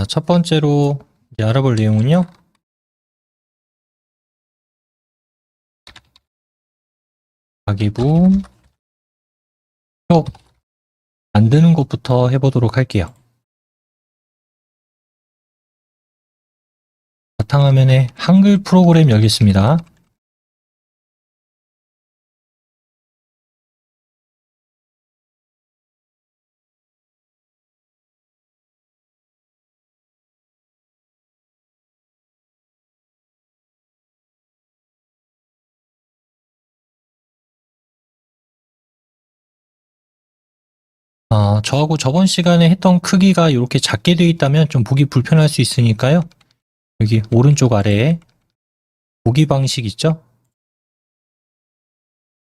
자, 첫 번째로 이제 알아볼 내용은요. 가계부 표 만드는 것부터 해보도록 할게요. 바탕화면에 한글 프로그램 열겠습니다. 저하고 저번 시간에 했던 크기가 이렇게 작게 되어 있다면 좀 보기 불편할 수 있으니까요. 여기 오른쪽 아래에 보기 방식 있죠?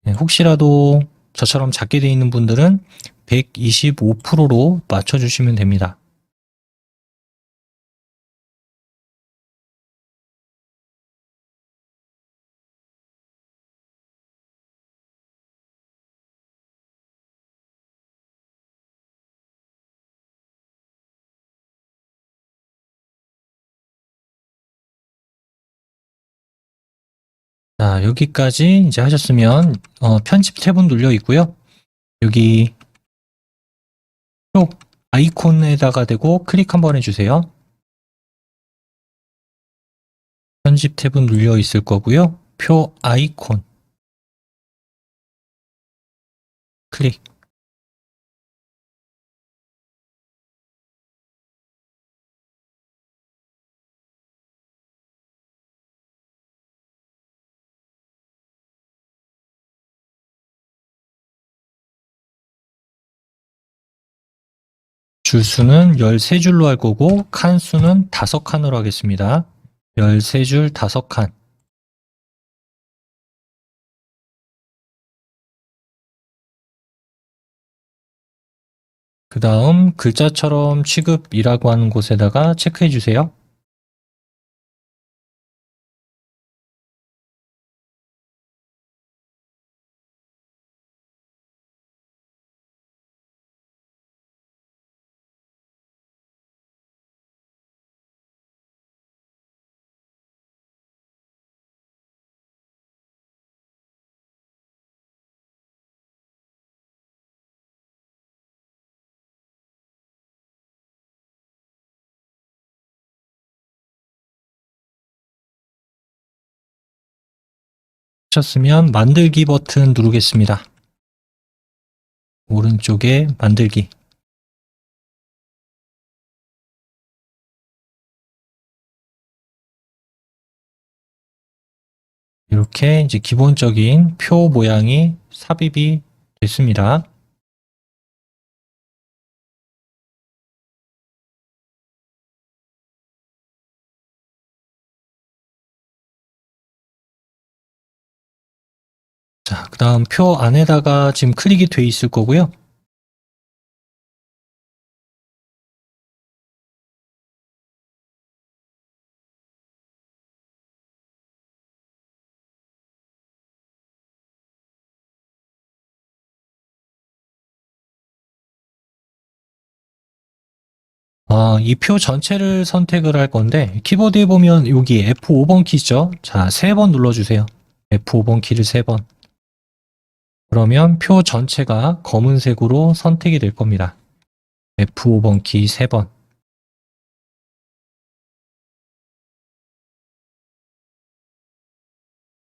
네, 혹시라도 저처럼 작게 되어 있는 분들은 125%로 맞춰주시면 됩니다. 자, 여기까지 이제 하셨으면 편집 탭은 눌려 있고요. 여기 표 아이콘에다가 대고 클릭 한번 해주세요. 편집 탭은 눌려 있을 거고요. 표 아이콘 클릭. 줄수는 13줄로 할 거고 칸수는 5칸으로 하겠습니다. 13줄 5칸. 그 다음 글자처럼 취급이라고 하는 곳에다가 체크해 주세요. 하셨으면 만들기 버튼 누르겠습니다. 오른쪽에 만들기. 이렇게 이제 기본적인 표 모양이 삽입이 됐습니다. 자, 그 다음 표 안에다가 지금 클릭이 돼 있을 거고요. 이 표 전체를 선택을 할 건데 키보드에 보면 여기 F5번 키죠. 자, 3번 눌러주세요. F5번 키를 3번. 그러면 표 전체가 검은색으로 선택이 될 겁니다. F5번 키 3번.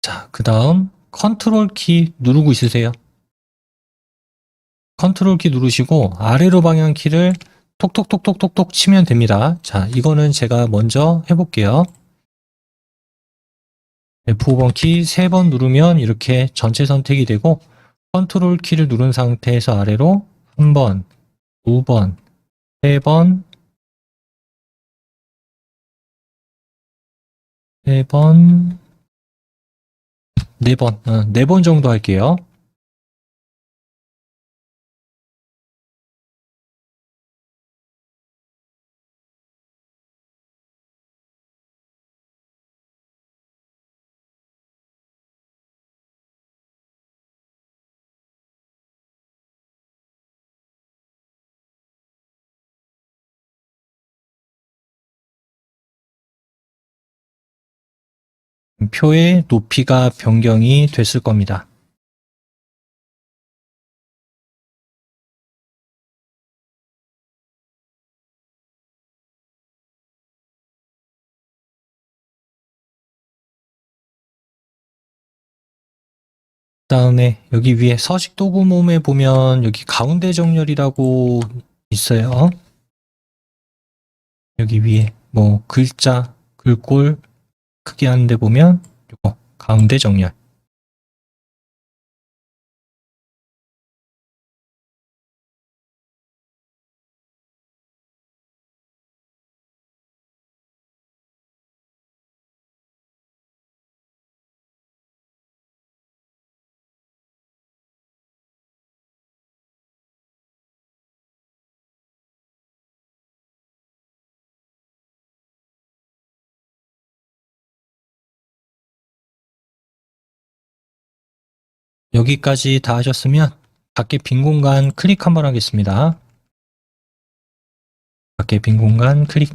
자, 그 다음 컨트롤 키 누르고 있으세요. 컨트롤 키 누르시고 아래로 방향 키를 톡톡톡톡톡톡 치면 됩니다. 자, 이거는 제가 먼저 해볼게요. F5번 키 3번 누르면 이렇게 전체 선택이 되고 컨트롤 키를 누른 상태에서 아래로 1번, 2번, 3번, 3번, 4번, 4번 정도 할게요. 표의 높이가 변경이 됐을 겁니다. 그다음에 여기 위에 서식 도구몸에 보면 여기 가운데 정렬이라고 있어요. 여기 위에 뭐 글자, 글꼴 크게 하는데 보면 요거 가운데 정렬. 여기까지 다 하셨으면 밖에 빈 공간 클릭 한번 하겠습니다. 밖에 빈 공간 클릭.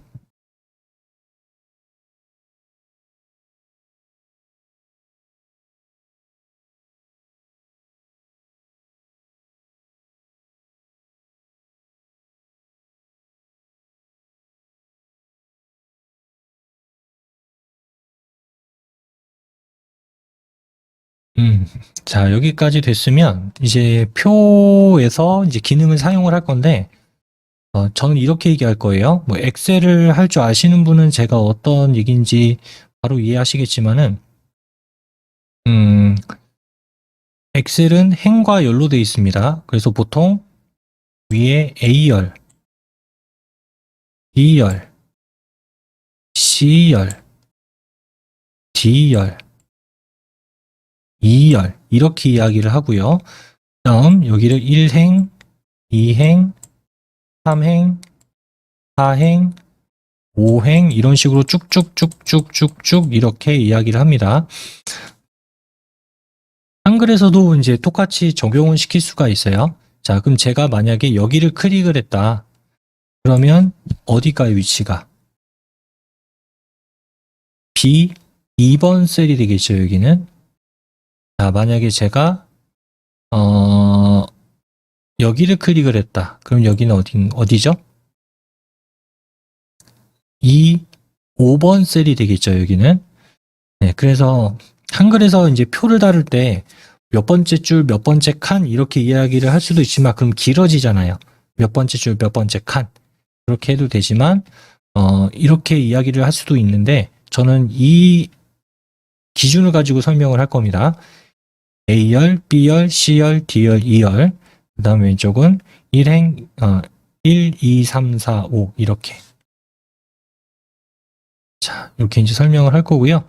자, 여기까지 됐으면 이제 표에서 이제 기능을 사용을 할 건데, 저는 이렇게 얘기할 거예요. 뭐 엑셀을 할 줄 아시는 분은 제가 어떤 얘기인지 바로 이해하시겠지만은, 엑셀은 행과 열로 되어 있습니다. 그래서 보통 위에 A열, B열, C열, D열, E열 이렇게 이야기를 하고요. 다음 여기를 1행, 2행, 3행, 4행, 5행 이런 식으로 쭉쭉쭉쭉쭉쭉 이렇게 이야기를 합니다. 한글에서도 이제 똑같이 적용을 시킬 수가 있어요. 자, 그럼 제가 만약에 여기를 클릭을 했다. 그러면 어디가요, 위치가? B 2번 셀이 되겠죠, 여기는. 자, 만약에 제가 여기를 클릭을 했다. 그럼 여기는 어디죠? 5번 셀이 되겠죠, 여기는. 네, 그래서 한글에서 이제 표를 다룰 때 몇 번째 줄, 몇 번째 칸 이렇게 이야기를 할 수도 있지만 그럼 길어지잖아요. 몇 번째 줄, 몇 번째 칸 그렇게 해도 되지만 이렇게 이야기를 할 수도 있는데 저는 이 기준을 가지고 설명을 할 겁니다. A열, B열, C열, D열, E열 그 다음 왼쪽은 1행 1, 2, 3, 4, 5 이렇게 자 이렇게 이제 설명을 할 거고요.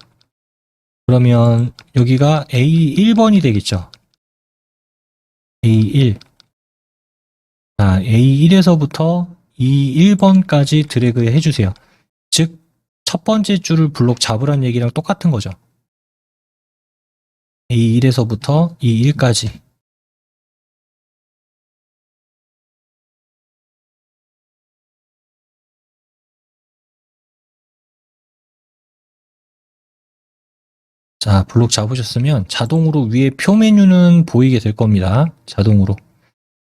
그러면 여기가 A1번이 되겠죠. A1. 자, A1에서부터 E1번까지 드래그 해주세요. 즉, 첫 번째 줄을 블록 잡으란 얘기랑 똑같은 거죠. A1에서부터 E1까지. 자, 블록 잡으셨으면 자동으로 위에 표 메뉴는 보이게 될 겁니다. 자동으로.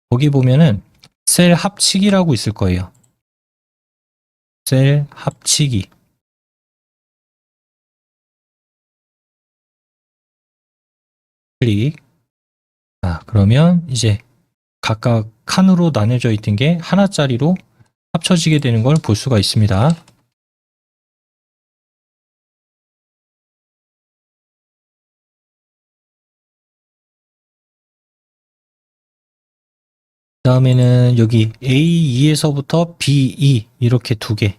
거기 보면은 셀 합치기라고 있을 거예요. 셀 합치기. 클릭. 자, 그러면 이제 각각 칸으로 나뉘어져 있던 게 하나짜리로 합쳐지게 되는 걸 볼 수가 있습니다. 다음에는 여기 A2에서부터 B2 이렇게 두 개.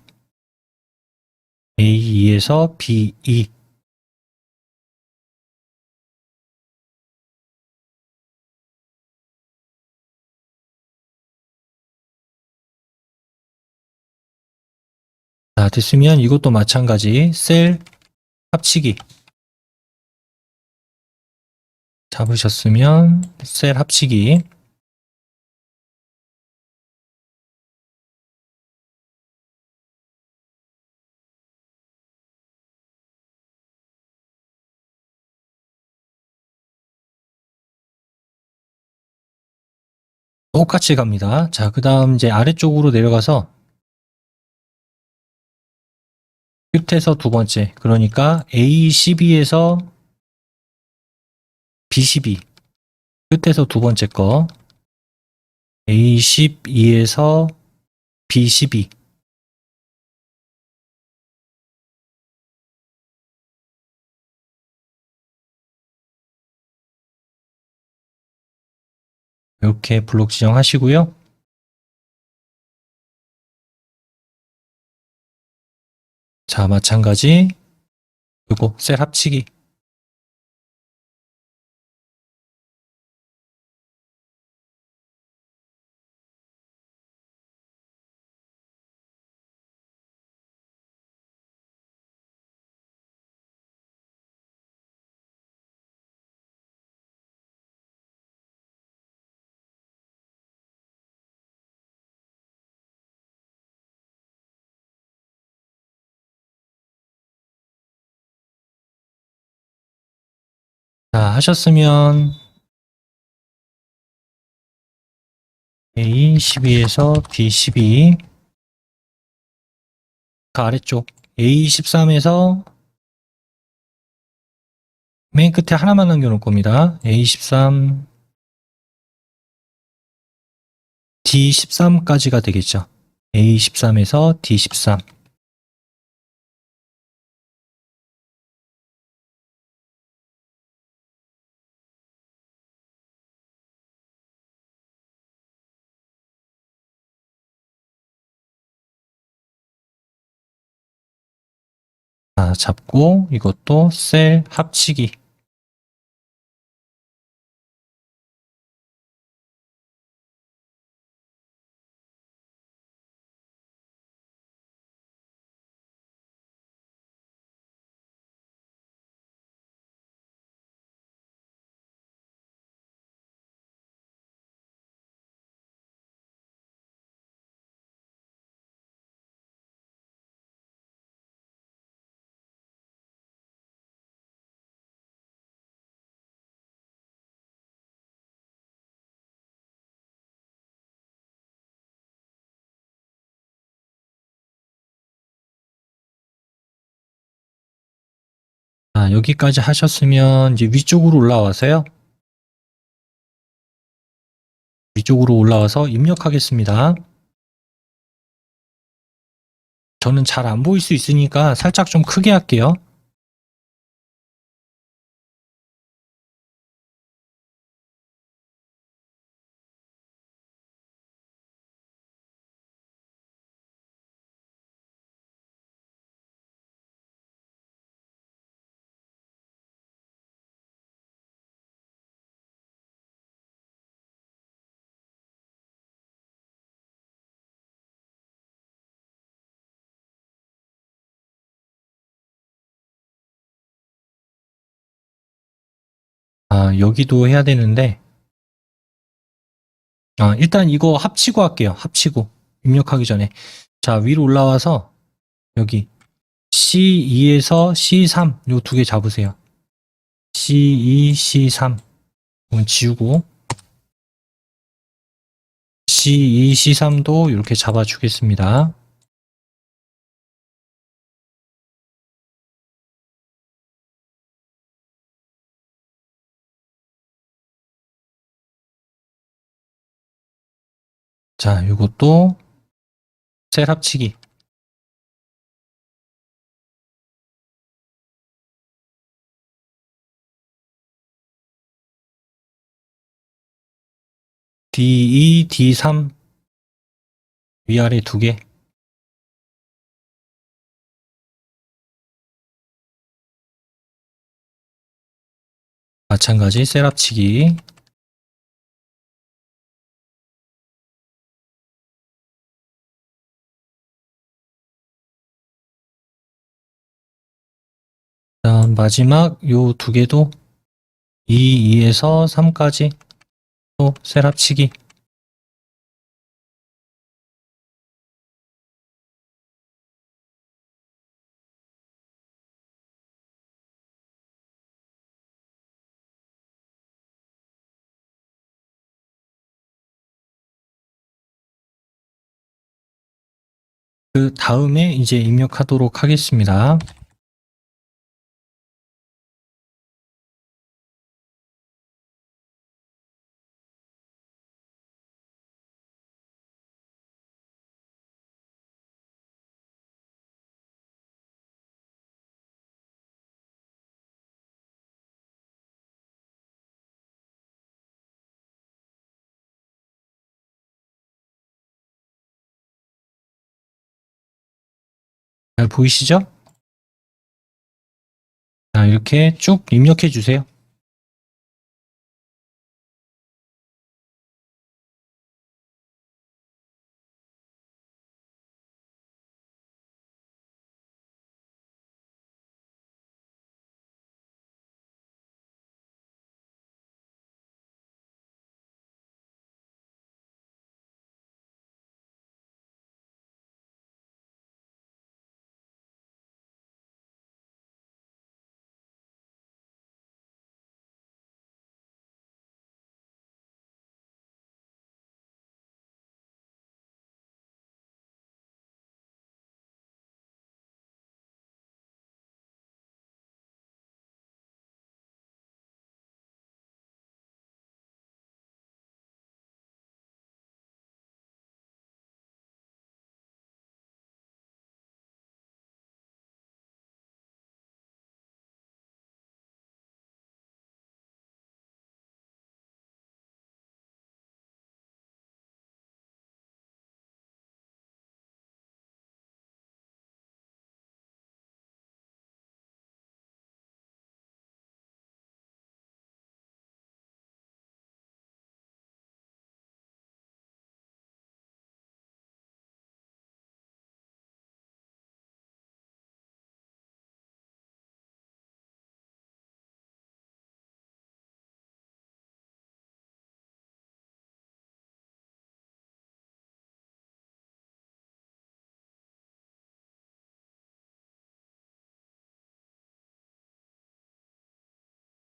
A2에서 B2. 자, 됐으면 이것도 마찬가지 셀 합치기. 잡으셨으면 셀 합치기. 똑같이 갑니다. 자, 그 다음 이제 아래쪽으로 내려가서 끝에서 두 번째, 그러니까 A12에서 B12, 끝에서 두 번째 거, A12에서 B12. 이렇게 블록 지정하시고요. 자, 마찬가지 요거 셀 합치기. 자, 하셨으면 A12에서 B12, 그 아래쪽 A13에서 맨 끝에 하나만 남겨놓을 겁니다. A13, D13까지가 되겠죠. A13에서 D13. 자, 잡고 이것도 셀 합치기. 자, 여기까지 하셨으면 이제 위쪽으로 올라와서요. 위쪽으로 올라와서 입력하겠습니다. 저는 잘 안 보일 수 있으니까 살짝 좀 크게 할게요. 아, 여기도 해야 되는데, 일단 이거 합치고 할게요. 합치고. 입력하기 전에. 자, 위로 올라와서 여기 C2에서 C3 요 두 개 잡으세요. C2, C3. 이건 지우고 C2, C3도 이렇게 잡아주겠습니다. 자, 이것도 셀 합치기. D2, D3 위아래 두 개. 마찬가지 셀 합치기. 다음 마지막 요 두 개도 2, 2에서 3까지 또 셀 합치기. 그 다음에 이제 입력하도록 하겠습니다. 잘 보이시죠? 자, 이렇게 쭉 입력해 주세요.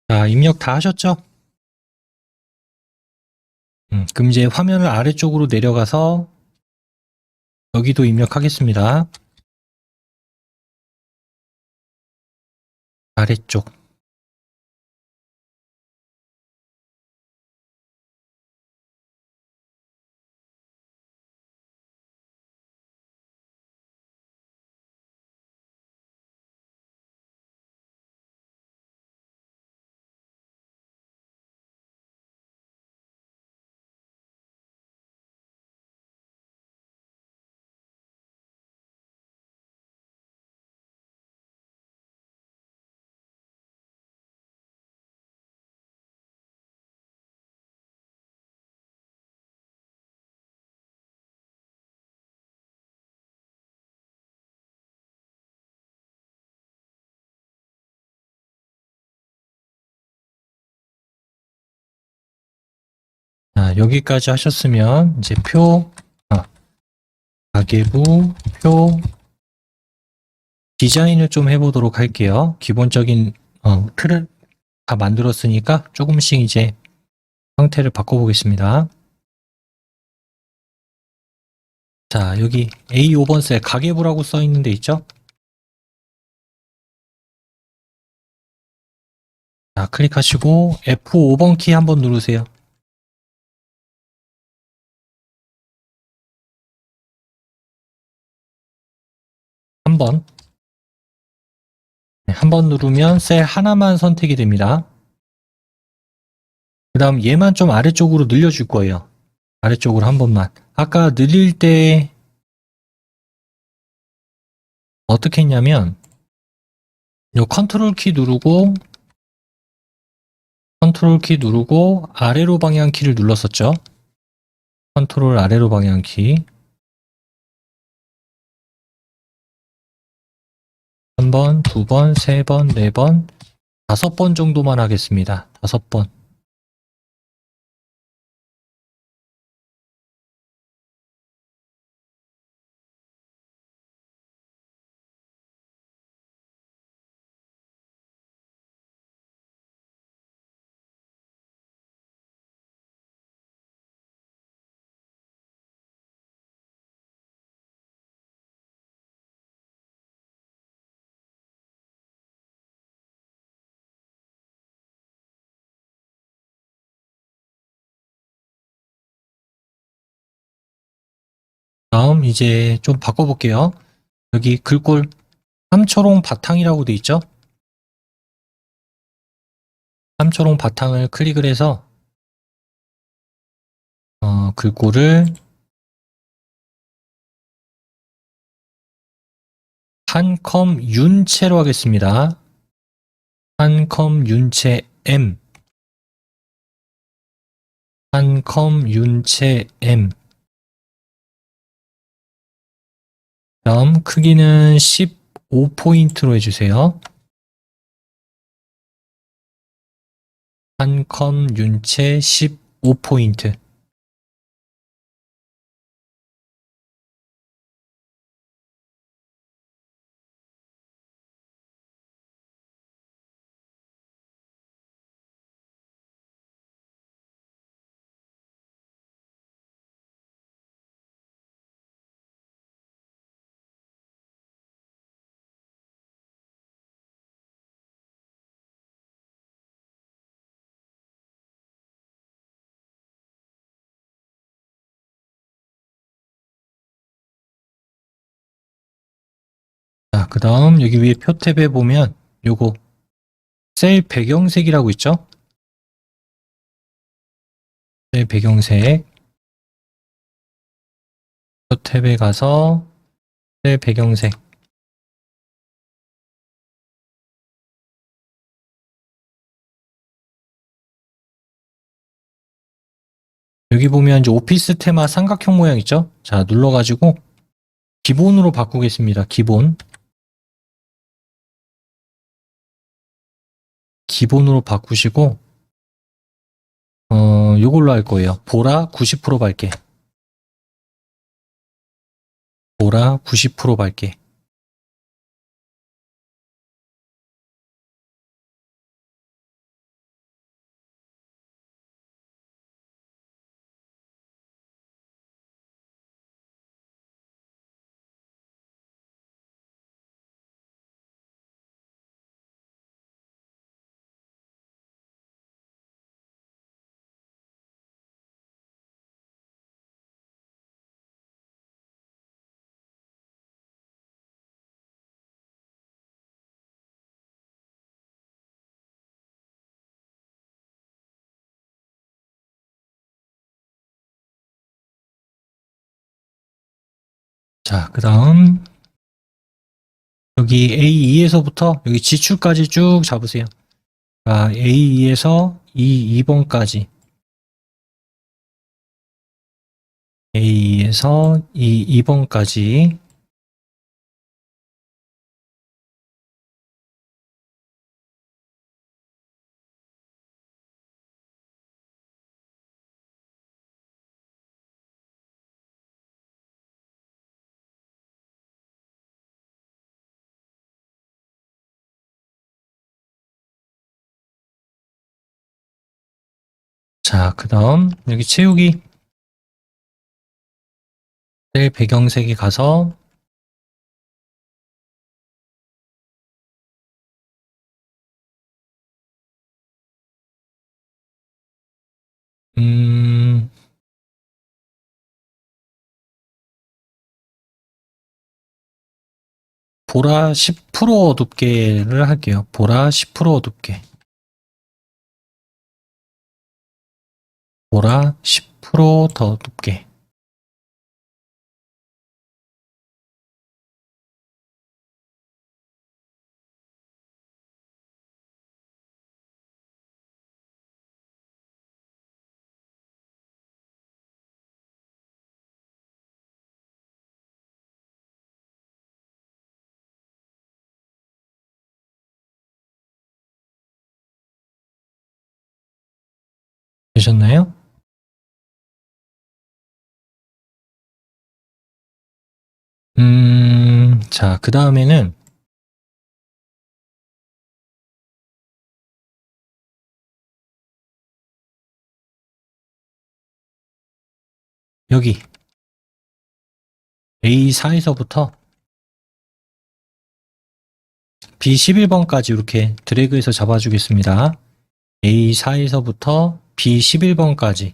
자, 입력 다 하셨죠? 그럼 이제 화면을 아래쪽으로 내려가서 여기도 입력하겠습니다. 아래쪽. 자, 여기까지 하셨으면 이제 가계부 표 디자인을 좀 해보도록 할게요. 기본적인 틀을 다 만들었으니까 조금씩 이제 형태를 바꿔보겠습니다. 자, 여기 A5번 셀 가계부라고 써 있는 데 있죠? 자, 클릭하시고 F5번 키 한번 누르세요. 한번 한 번 누르면 셀 하나만 선택이 됩니다. 그 다음 얘만 좀 아래쪽으로 늘려줄 거예요. 아래쪽으로 한 번만. 아까 늘릴 때 어떻게 했냐면 요 컨트롤 키 누르고 아래로 방향 키를 눌렀었죠. 컨트롤 아래로 방향 키. 한 번, 두 번, 세 번, 네 번, 5번 정도만 하겠습니다. 5번. 다음 이제 좀 바꿔볼게요. 여기 글꼴 삼초롱 바탕이라고 돼 있죠? 삼초롱 바탕을 클릭을 해서 글꼴을 한컴 윤채로 하겠습니다. 한컴 윤채 M, 한컴 윤채 M. 다음 크기는 15포인트로 해주세요. 한컴 윤채 15포인트. 자, 그 다음 여기 위에 표 탭에 보면 요거 셀 배경색이라고 있죠? 셀 배경색. 표 탭에 가서 셀 배경색. 여기 보면 이제 오피스 테마 삼각형 모양 있죠? 자, 눌러가지고 기본으로 바꾸겠습니다. 기본으로 바꾸시고 요걸로 할 거예요. 보라 90% 밝게. 보라 90% 밝게. 자, 그 다음 여기 A2에서부터 여기 지출까지 쭉 잡으세요. 자, A2에서 E2번까지. A2에서 E2번까지. 자, 그 다음 여기 채우기 셀 배경색에 가서 음, 보라 10% 어둡게를 할게요. 보라 10% 어둡게. 보라 10%더 어둡게. 되셨나요? 자, 그 다음에는 여기 A4에서부터 B11번까지 이렇게 드래그해서 잡아주겠습니다. A4에서부터 B11번까지.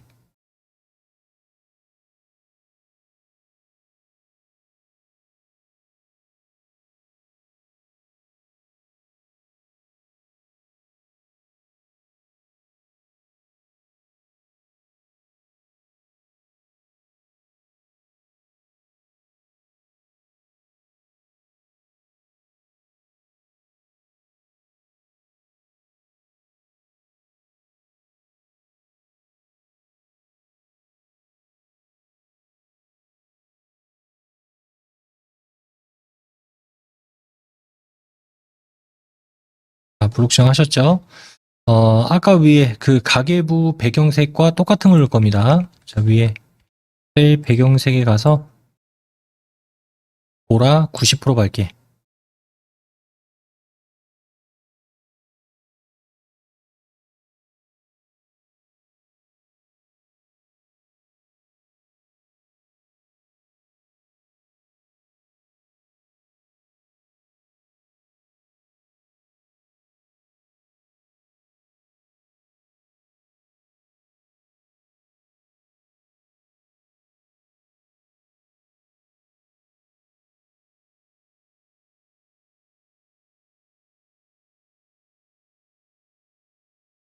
블록 지정하셨죠? 아까 위에 그 가계부 배경색과 똑같은 걸 넣을 겁니다. 자, 위에 셀 배경색에 가서 보라 90% 밝게.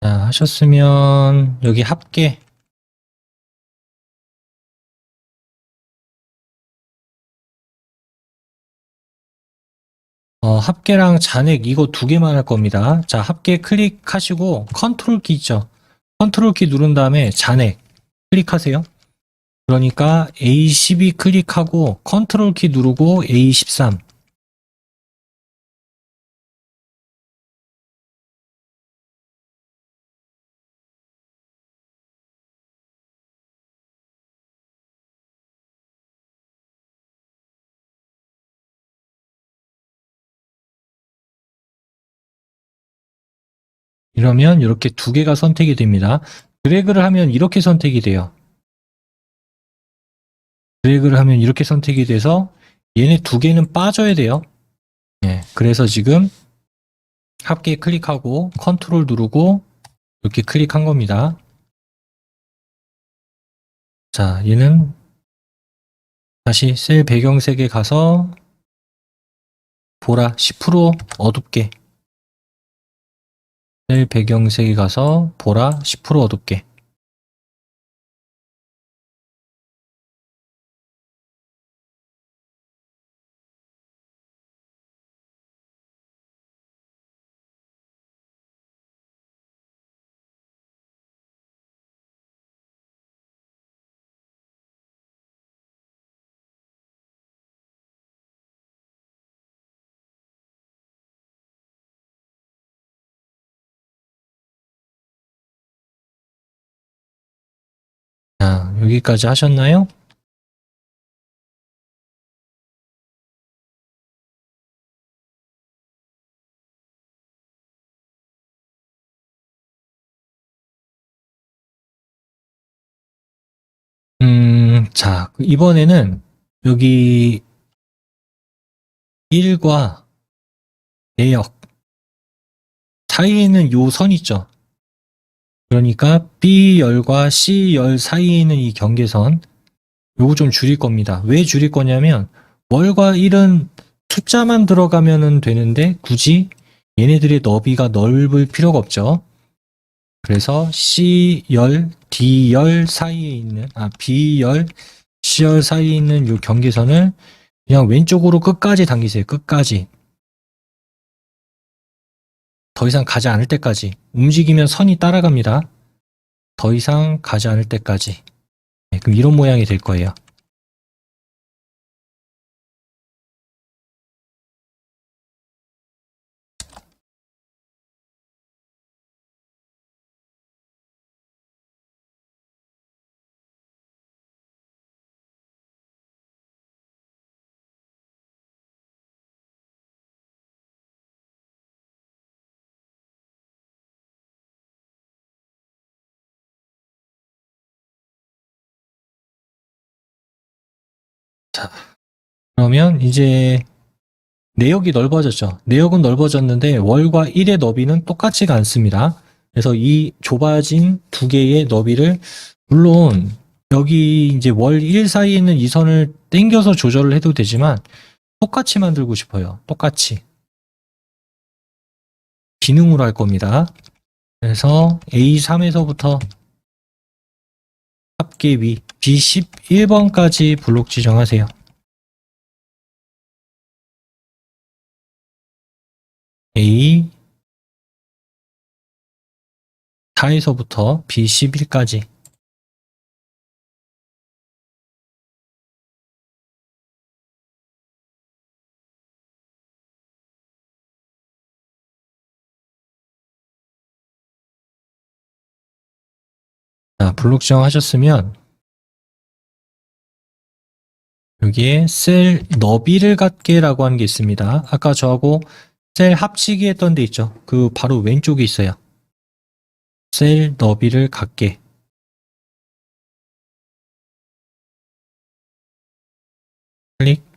자, 하셨으면 여기 합계 합계랑 잔액 이거 두 개만 할 겁니다. 자, 합계 클릭하시고 컨트롤 키 있죠? 컨트롤 키 누른 다음에 잔액 클릭하세요. 그러니까 A12 클릭하고 컨트롤 키 누르고 A13. 이러면 이렇게 두 개가 선택이 됩니다. 드래그를 하면 이렇게 선택이 돼요. 드래그를 하면 이렇게 선택이 돼서 얘네 두 개는 빠져야 돼요. 예, 그래서 지금 합계 클릭하고 컨트롤 누르고 이렇게 클릭한 겁니다. 자, 얘는 다시 셀 배경색에 가서 보라 10% 어둡게. 셀 배경색에 가서 보라 10% 어둡게. 자, 여기까지 하셨나요? 자, 이번에는 여기 1과 내역 사이에 있는 요 선 있죠? 그러니까 B열과 C열 사이에 있는 이 경계선 요거 좀 줄일 겁니다. 왜 줄일 거냐면 월과 1은 숫자만 들어가면은 되는데 굳이 얘네들의 너비가 넓을 필요가 없죠. 그래서 C열, D열 사이에 있는 B열, C열 사이에 있는 요 경계선을 그냥 왼쪽으로 끝까지 당기세요. 끝까지. 더 이상 가지 않을 때까지. 움직이면 선이 따라갑니다. 더 이상 가지 않을 때까지. 네, 그럼 이런 모양이 될 거예요. 자, 그러면 이제 내역이 넓어졌죠. 내역은 넓어졌는데 월과 1의 너비는 똑같지가 않습니다. 그래서 이 좁아진 두 개의 너비를 물론 여기 이제 월 1 사이에 있는 이 선을 당겨서 조절을 해도 되지만 똑같이 만들고 싶어요. 똑같이. 기능으로 할 겁니다. 그래서 A3에서부터 합계 위 B11번까지 블록 지정하세요. A4에서부터 B11까지 자, 블록 지정하셨으면 여기에 셀 너비를 갖게라고 하는 게 있습니다. 아까 저하고 셀 합치기 했던 데 있죠. 그 바로 왼쪽에 있어요. 셀 너비를 갖게. 클릭.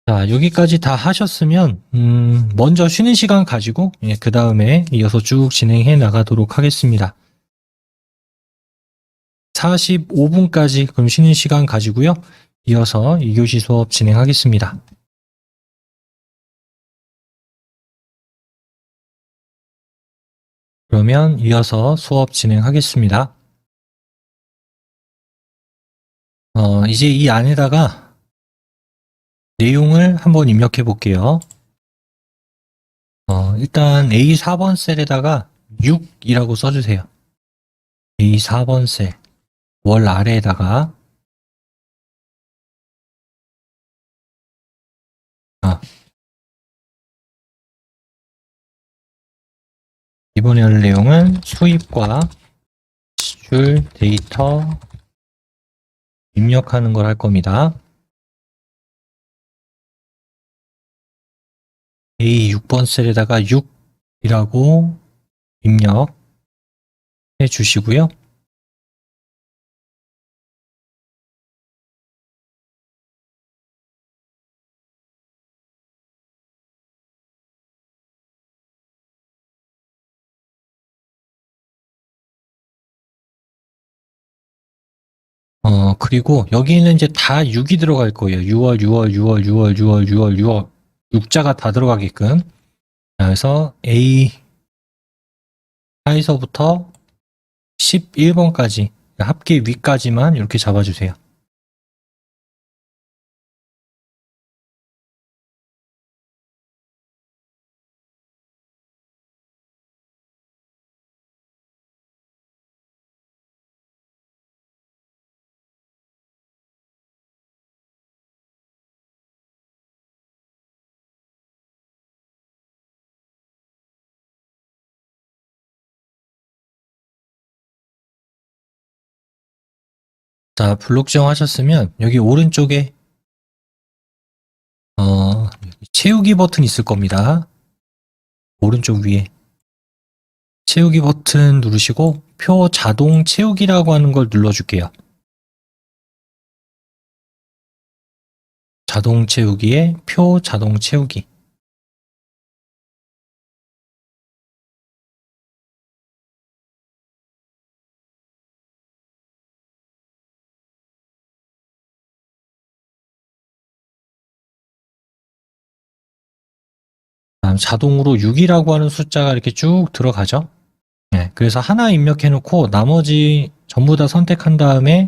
자, 여기까지 다 하셨으면 먼저 쉬는 시간 가지고 그 다음에 이어서 쭉 진행해 나가도록 하겠습니다. 45분까지 그럼 쉬는 시간 가지고요. 이어서 2교시 수업 진행하겠습니다. 그러면 이어서 수업 진행하겠습니다. 이제 이 안에다가 내용을 한번 입력해 볼게요. 일단 A4번 셀에다가 6이라고 써주세요. A4번 셀. 월 아래에다가 이번에 할 내용은 수입과 지출 데이터 입력하는 걸 할 겁니다. A6번 셀에다가 6이라고 입력해 주시고요. 그리고 여기는 이제 다 6이 들어갈 거예요. 6월, 6월, 6월, 6월, 6월, 6월, 6월. 6자가 다 들어가게끔. 그래서 A4에서부터 11번까지 합계 위까지만 이렇게 잡아주세요. 자, 블록 지정하셨으면 여기 오른쪽에 채우기 버튼 있을 겁니다. 오른쪽 위에 채우기 버튼 누르시고 표 자동 채우기라고 하는 걸 눌러줄게요. 자동 채우기에 표 자동 채우기. 다음 자동으로 6이라고 하는 숫자가 이렇게 쭉 들어가죠. 네, 그래서 하나 입력해 놓고 나머지 전부 다 선택한 다음에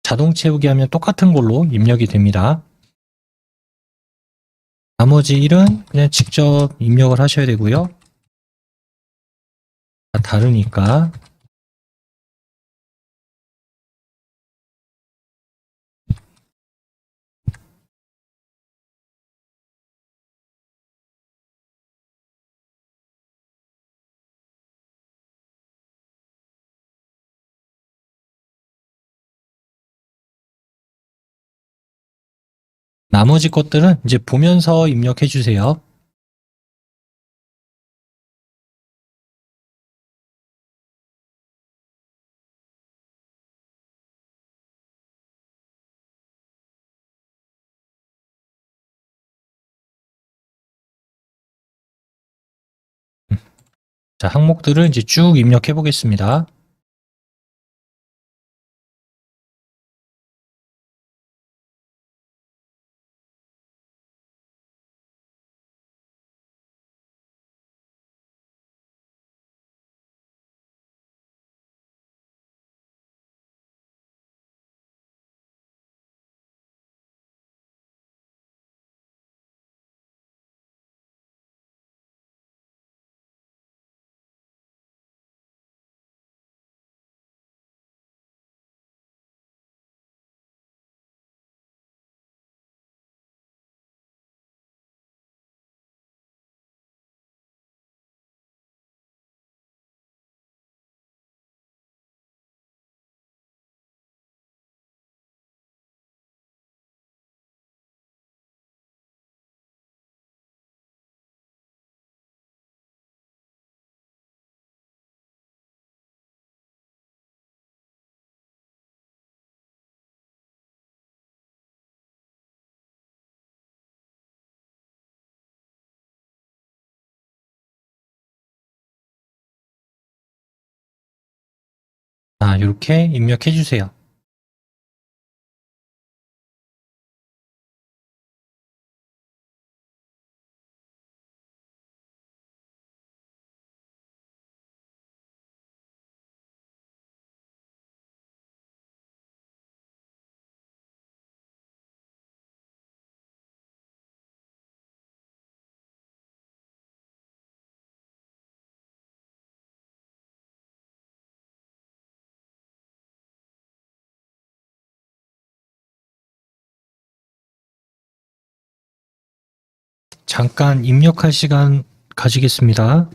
자동 채우기 하면 똑같은 걸로 입력이 됩니다. 나머지 1은 그냥 직접 입력을 하셔야 되고요. 다 다르니까. 나머지 것들은 이제 보면서 입력해 주세요. 자, 항목들을 이제 쭉 입력해 보겠습니다. 자, 이렇게 입력해 주세요. 잠깐 입력할 시간 가지겠습니다.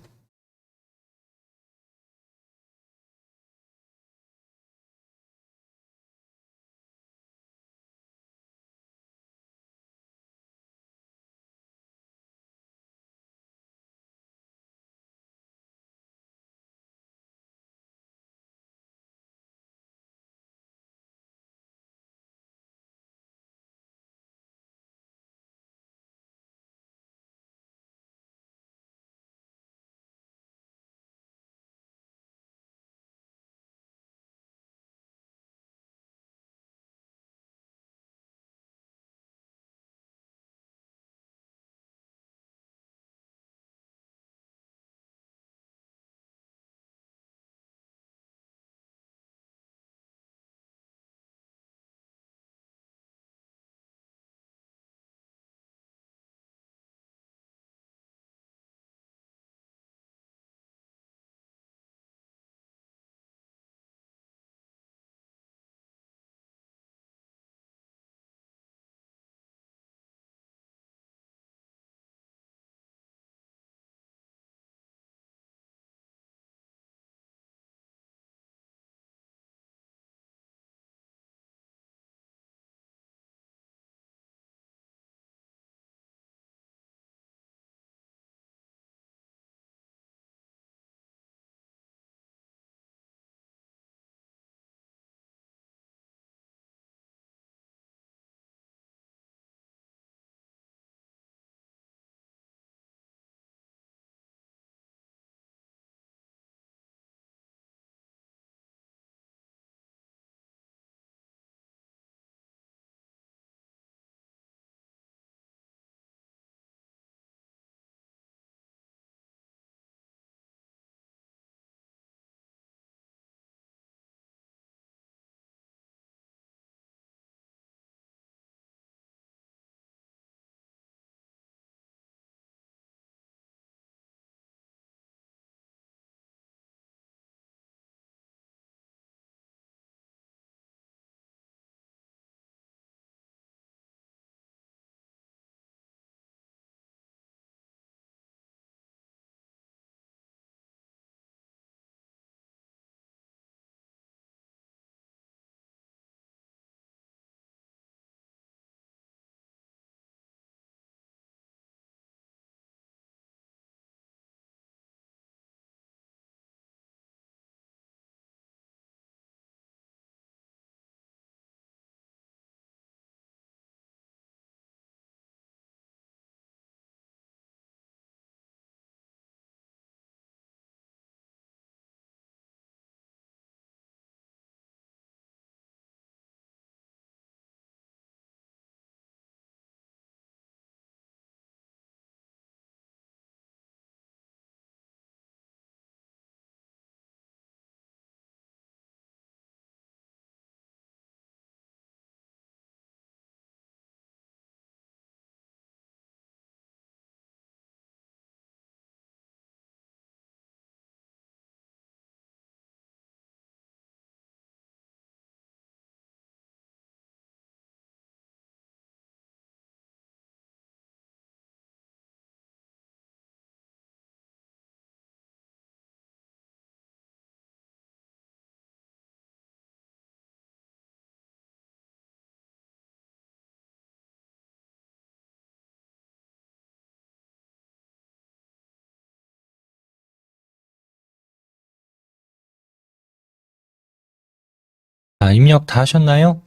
자, 입력 다 하셨나요?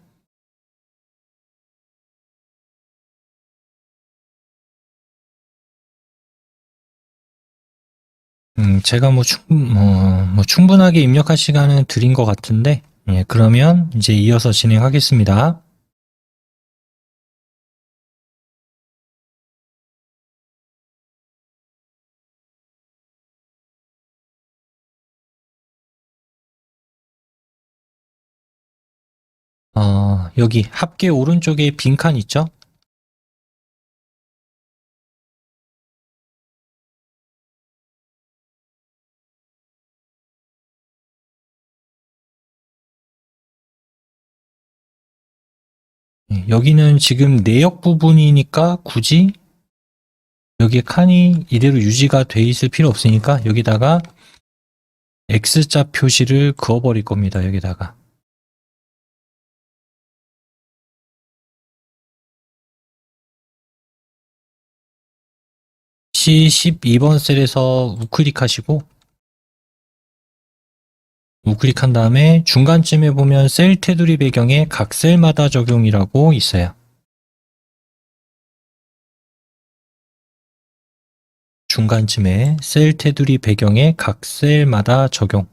제가 충분하게 입력할 시간은 드린 것 같은데, 예, 그러면 이제 이어서 진행하겠습니다. 여기 합계 오른쪽에 빈칸 있죠? 예, 여기는 지금 내역 부분이니까 굳이 여기에 칸이 이대로 유지가 돼 있을 필요 없으니까 여기다가 X자 표시를 그어버릴 겁니다. 여기다가. C12번 셀에서 우클릭하시고 우클릭한 다음에 중간쯤에 보면 셀 테두리 배경에 각 셀마다 적용이라고 있어요. 중간쯤에 셀 테두리 배경에 각 셀마다 적용.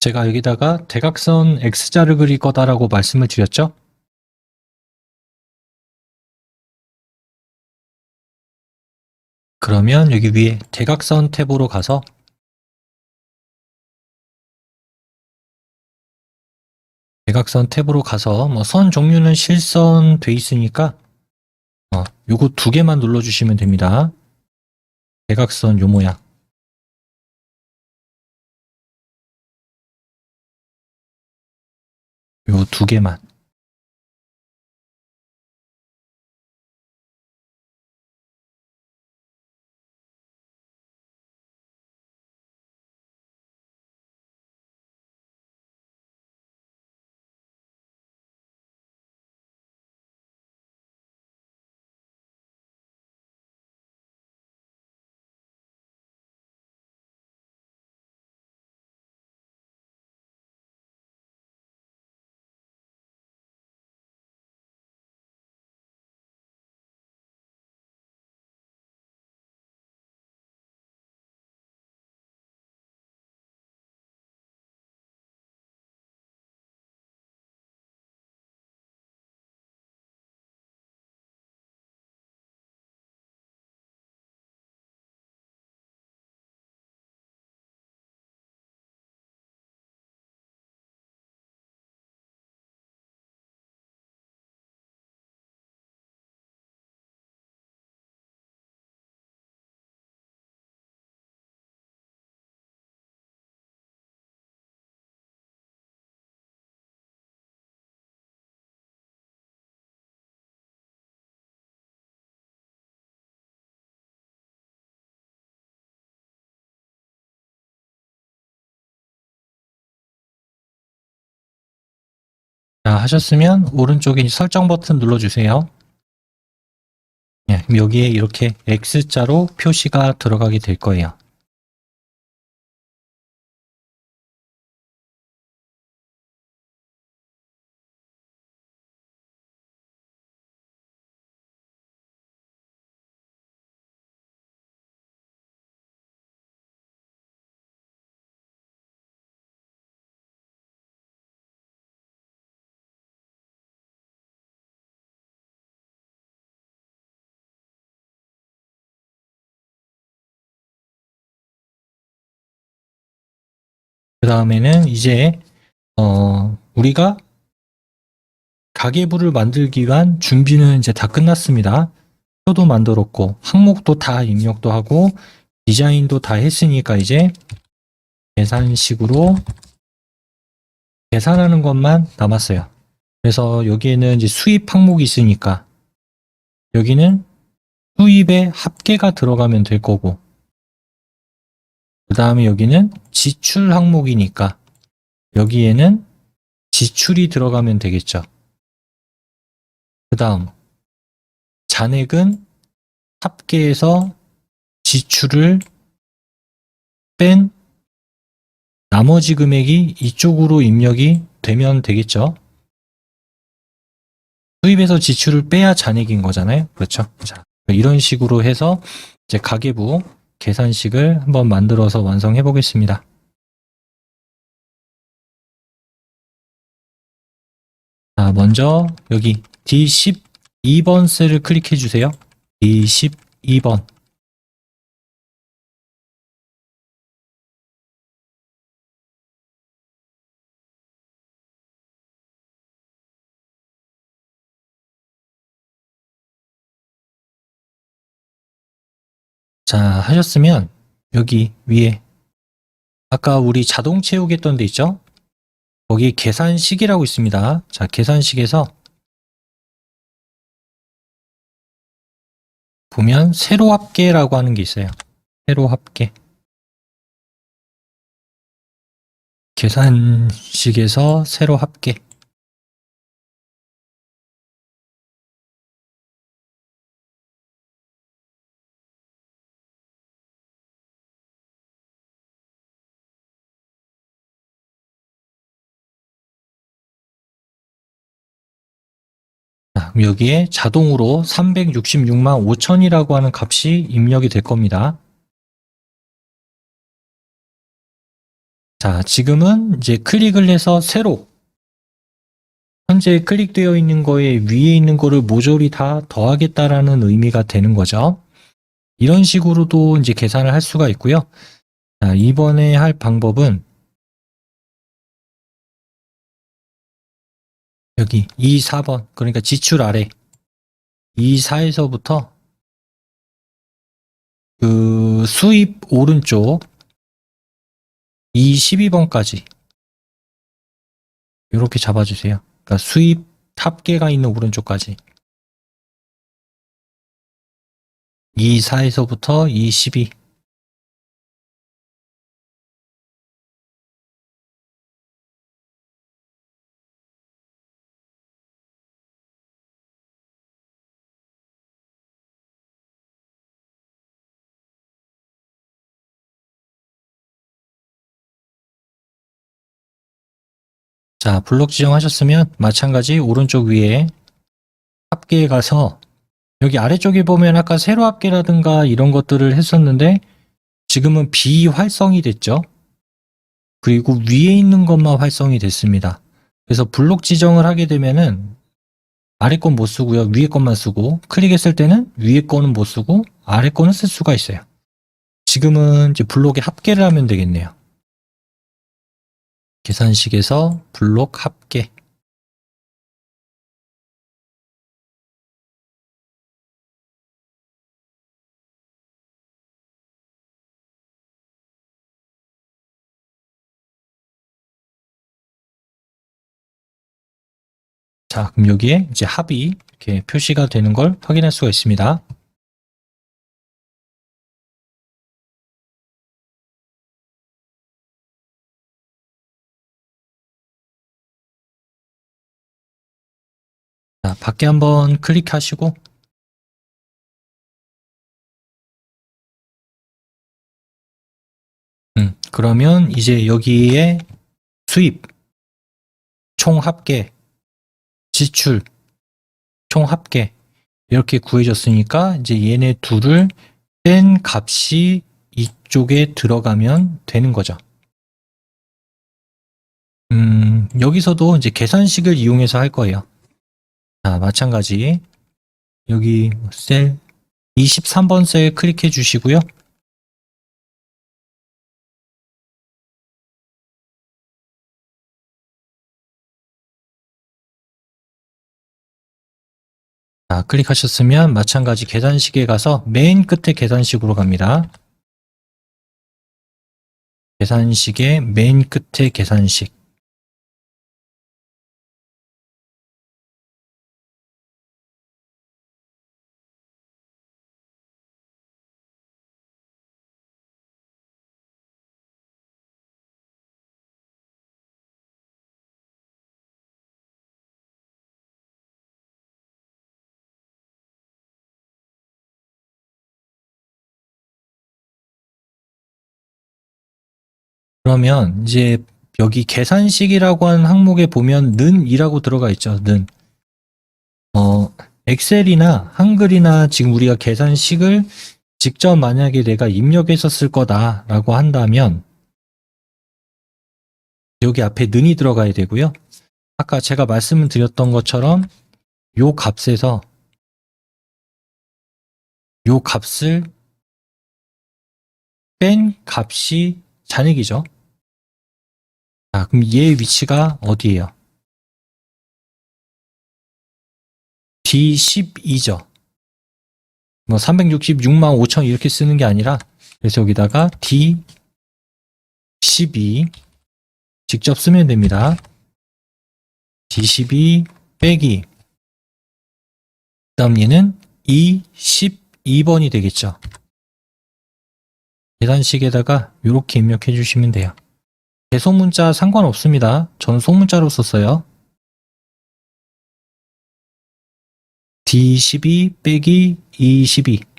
제가 여기다가 대각선 X자를 그릴 거다라고 말씀을 드렸죠? 그러면 여기 위에 대각선 탭으로 가서 선 종류는 실선 돼 있으니까 요거 두 개만 눌러주시면 됩니다. 대각선 요 모양. 요 두 개만. 자, 하셨으면 오른쪽에 설정 버튼 눌러주세요. 예, 그럼 여기에 이렇게 X자로 표시가 들어가게 될 거예요. 그 다음에는 이제 우리가 가계부를 만들기 위한 준비는 이제 다 끝났습니다. 표도 만들었고 항목도 다 입력도 하고 디자인도 다 했으니까 이제 계산식으로 계산하는 것만 남았어요. 그래서 여기에는 이제 수입 항목이 있으니까 여기는 수입의 합계가 들어가면 될 거고, 그 다음에 여기는 지출 항목이니까 여기에는 지출이 들어가면 되겠죠. 그 다음 잔액은 합계에서 지출을 뺀 나머지 금액이 이쪽으로 입력이 되면 되겠죠. 수입에서 지출을 빼야 잔액인 거잖아요. 그렇죠? 자, 이런 식으로 해서 이제 가계부 계산식을 한번 만들어서 완성해 보겠습니다. 자, 먼저 여기 D12번 셀을 클릭해 주세요. D12번. 자, 하셨으면 여기 위에 아까 우리 자동 채우겠던 데 있죠? 거기 계산식이라고 있습니다. 자, 계산식에서 보면 세로 합계라고 하는 게 있어요. 세로 합계. 계산식에서 세로 합계. 자, 그럼 여기에 자동으로 366만 5천이라고 하는 값이 입력이 될 겁니다. 자, 지금은 이제 클릭을 해서 세로, 현재 클릭되어 있는 거에 위에 있는 거를 모조리 다 더하겠다라는 의미가 되는 거죠. 이런 식으로도 이제 계산을 할 수가 있고요. 자, 이번에 할 방법은 여기 2, 4번, 그러니까 지출 아래 2, 4에서부터 그 수입 오른쪽 2, 12번까지 이렇게 잡아주세요. 그러니까 수입 합계가 있는 오른쪽까지 2, 4에서부터 2, 12. 자, 블록 지정하셨으면 마찬가지 오른쪽 위에 합계에 가서 여기 아래쪽에 보면 아까 세로 합계라든가 이런 것들을 했었는데 지금은 비활성이 됐죠. 그리고 위에 있는 것만 활성이 됐습니다. 그래서 블록 지정을 하게 되면은 아래 건 못 쓰고요. 위에 것만 쓰고 클릭했을 때는 위에 거는 못 쓰고 아래 거는 쓸 수가 있어요. 지금은 이제 블록에 합계를 하면 되겠네요. 계산식에서 블록 합계. 자, 그럼 여기에 이제 합이 이렇게 표시가 되는 걸 확인할 수가 있습니다. 자, 밖에 한번 클릭하시고 그러면 이제 여기에 수입, 총 합계, 지출, 총 합계 이렇게 구해졌으니까 이제 얘네 둘을 뺀 값이 이쪽에 들어가면 되는 거죠. 여기서도 이제 계산식을 이용해서 할 거예요. 자, 마찬가지 여기 셀 23번 셀 클릭해 주시고요. 자, 클릭하셨으면 마찬가지 계산식에 가서 맨 끝에 계산식으로 갑니다. 계산식의 맨 끝에 계산식. 그러면 이제 여기 계산식이라고 하는 항목에 보면 는이라고 들어가 있죠. 는. 엑셀이나 한글이나 지금 우리가 계산식을 직접 만약에 내가 입력했었을 거다라고 한다면 여기 앞에 는이 들어가야 되고요. 아까 제가 말씀을 드렸던 것처럼 요 값에서 요 값을 뺀 값이 잔액이죠. 자, 그럼 얘의 위치가 어디예요? D12죠. 뭐 366만 5천 이렇게 쓰는 게 아니라 그래서 여기다가 D12 직접 쓰면 됩니다. D12 빼기 그다음 얘는 E12번이 되겠죠. 계산식에다가 이렇게 입력해 주시면 돼요. 대소문자 상관없습니다. 저는 소문자로 썼어요. D12 빼기 E12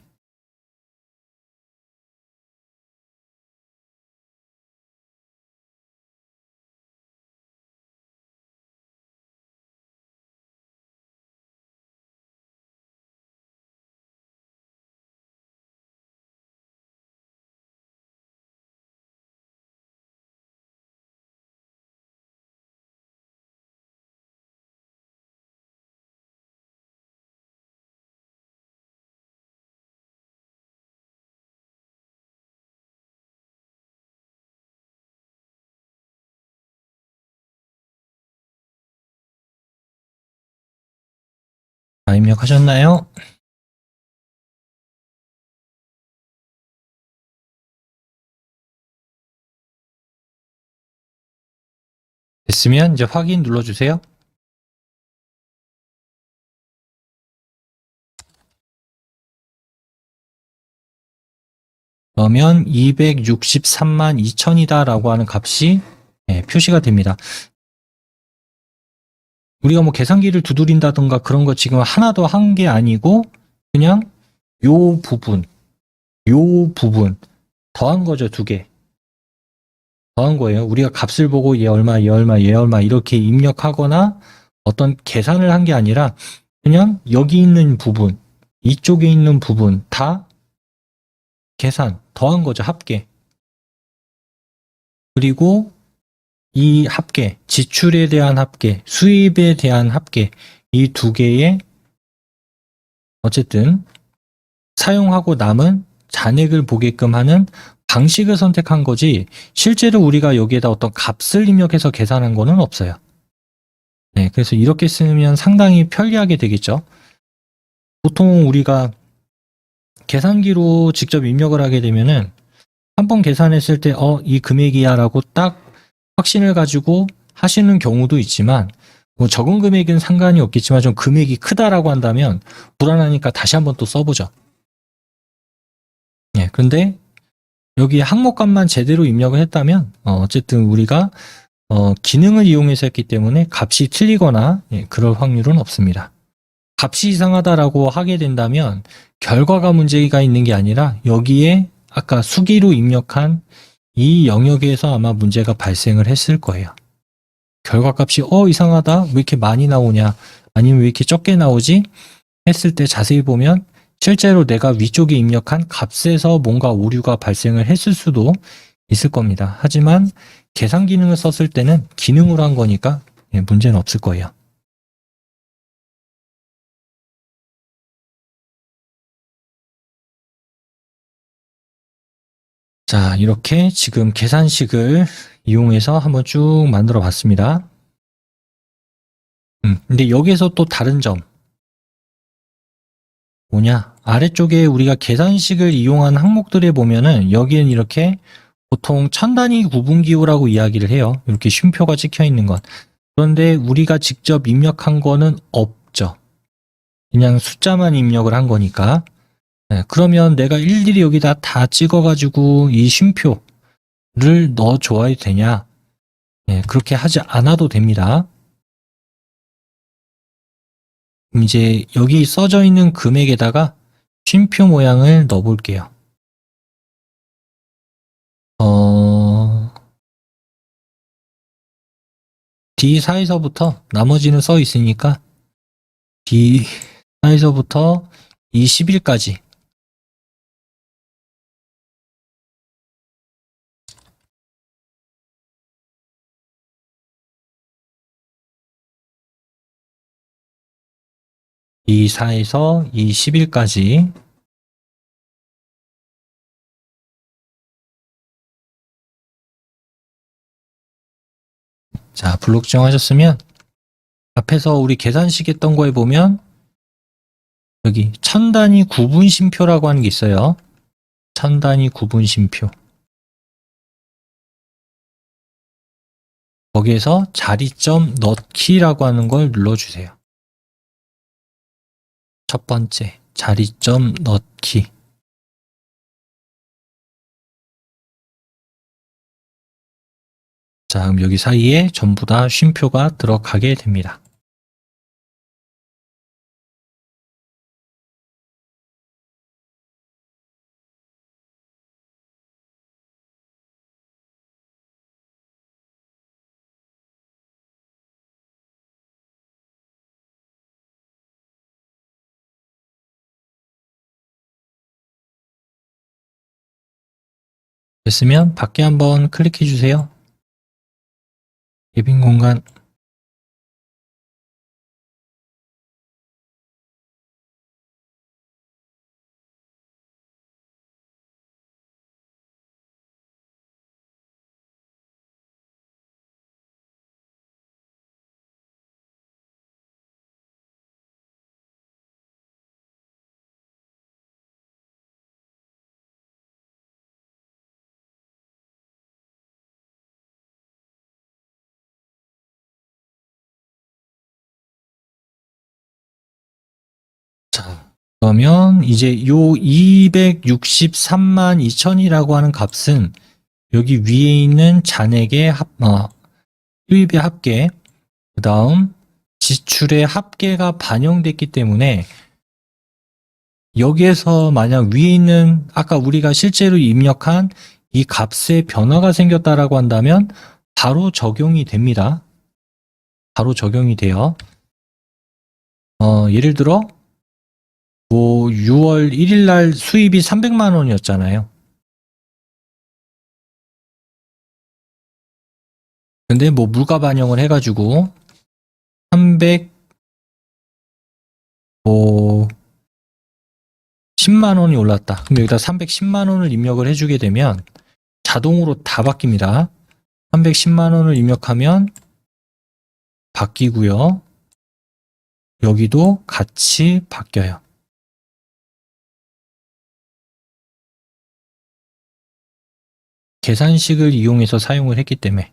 다 입력하셨나요? 됐으면 이제 확인 눌러주세요. 그러면 263만 2천이다 라고 하는 값이 표시가 됩니다. 우리가 뭐 계산기를 두드린다던가 그런 거 지금 하나도 한 게 아니고 그냥 요 부분 더한 거죠. 2개 더한 거예요. 우리가 값을 보고 얘 얼마 얘 얼마 얘 얼마 이렇게 입력하거나 어떤 계산을 한 게 아니라 그냥 여기 있는 부분 이쪽에 있는 부분 다 계산 더한 거죠. 합계. 그리고 이 합계, 지출에 대한 합계, 수입에 대한 합계, 이 2개의 어쨌든 사용하고 남은 잔액을 보게끔 하는 방식을 선택한 거지 실제로 우리가 여기에다 어떤 값을 입력해서 계산한 거는 없어요. 네, 그래서 이렇게 쓰면 상당히 편리하게 되겠죠. 보통 우리가 계산기로 직접 입력을 하게 되면은 한번 계산했을 때 이 금액이야 라고 딱 확신을 가지고 하시는 경우도 있지만 뭐 적은 금액은 상관이 없겠지만 좀 금액이 크다라고 한다면 불안하니까 다시 한번 또 써보죠. 예, 그런데 여기 항목값만 제대로 입력을 했다면 어쨌든 우리가 기능을 이용해서 했기 때문에 값이 틀리거나 그럴 확률은 없습니다. 값이 이상하다라고 하게 된다면 결과가 문제가 있는 게 아니라 여기에 아까 수기로 입력한 이 영역에서 아마 문제가 발생을 했을 거예요. 결과값이 이상하다? 왜 이렇게 많이 나오냐? 아니면 왜 이렇게 적게 나오지? 했을 때 자세히 보면 실제로 내가 위쪽에 입력한 값에서 뭔가 오류가 발생을 했을 수도 있을 겁니다. 하지만 계산 기능을 썼을 때는 기능으로 한 거니까 문제는 없을 거예요. 자, 이렇게 지금 계산식을 이용해서 한번 쭉 만들어 봤습니다. 근데 여기에서 또 다른 점 뭐냐? 아래쪽에 우리가 계산식을 이용한 항목들에 보면은 여기엔 이렇게 보통 1000단위 구분기호라고 이야기를 해요. 이렇게 쉼표가 찍혀 있는 건. 그런데 우리가 직접 입력한 거는 없죠. 그냥 숫자만 입력을 한 거니까. 네, 그러면 내가 일일이 여기다 다 찍어가지고 이 쉼표를 넣어줘야 되냐? 네, 그렇게 하지 않아도 됩니다. 이제 여기 써져 있는 금액에다가 쉼표 모양을 넣어 볼게요. D4에서부터 나머지는 써 있으니까 D4에서부터 이 10일까지 D4에서 이 10일까지 자, 블록 지정하셨으면 앞에서 우리 계산식 했던 거에 보면 여기 1000단위 구분 쉼표라고 하는 게 있어요. 1000단위 구분 쉼표. 거기에서 자리점 넣기라고 하는 걸 눌러주세요. 첫 번째, 자리점 넣기. 자, 그럼 여기 사이에 전부 다 쉼표가 들어가게 됩니다. 됐으면 밖에 한번 클릭해 주세요. 예빈 공간. 자, 그러면 이제 요 263만 2천이라고 하는 값은 여기 위에 있는 잔액의 수입의 합계, 그 다음 지출의 합계가 반영됐기 때문에 여기에서 만약 위에 있는 아까 우리가 실제로 입력한 이 값에 변화가 생겼다라고 한다면 바로 적용이 됩니다. 바로 적용이 돼요. 예를 들어 뭐 6월 1일 날 수입이 300만 원이었잖아요. 근데 뭐 물가 반영을 해가지고 300 뭐 10만 원이 올랐다. 그럼 여기다 310만 원을 입력을 해주게 되면 자동으로 다 바뀝니다. 310만 원을 입력하면 바뀌고요. 여기도 같이 바뀌어요. 계산식을 이용해서 사용을 했기 때문에.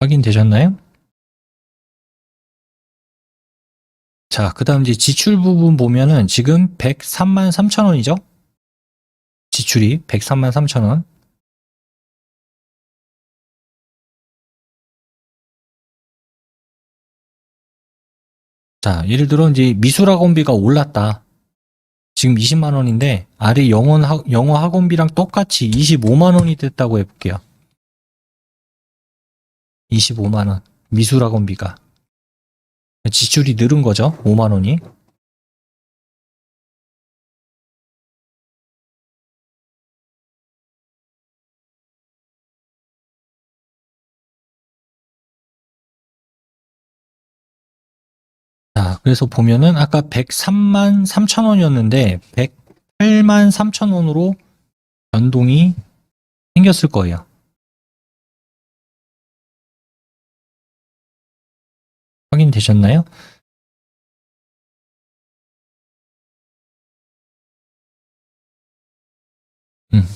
확인되셨나요? 자, 그 다음 이제 지출 부분 보면은 지금 103만 3천 원이죠? 지출이 103만 3천 원. 자, 예를 들어 이제 미술학원비가 올랐다. 지금 20만 원인데 아래 영어 학원비랑 똑같이 25만 원이 됐다고 해볼게요. 25만 원. 미술학원비가. 지출이 늘은 거죠. 5만 원이. 자, 그래서 보면은 아까 103만 3천 원이었는데 108만 3천 원으로 변동이 생겼을 거예요. 확인되셨나요?